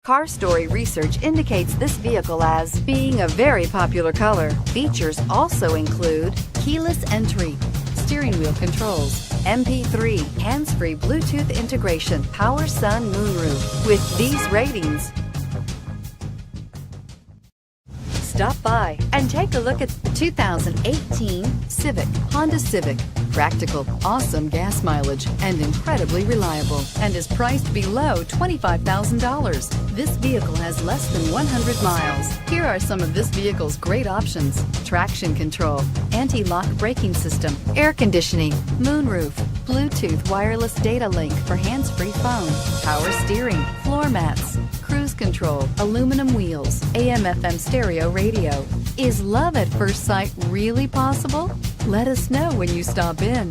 Car Story research indicates this vehicle as being a very popular color. Features also include keyless entry, steering wheel controls, MP3, hands-free Bluetooth integration, power sun moonroof. With these ratings, stop by and take a look at the 2018 Honda Civic. Practical, awesome gas mileage, and incredibly reliable, and is priced below $25,000. This vehicle has less than 100 miles. Here are some of this vehicle's great options: traction control, anti-lock braking system, air conditioning, moonroof, Bluetooth wireless data link for hands-free phone, power steering, floor mats, cruise control, aluminum wheels, AM/FM stereo radio. Is love at first sight really possible? Let us know when you stop in.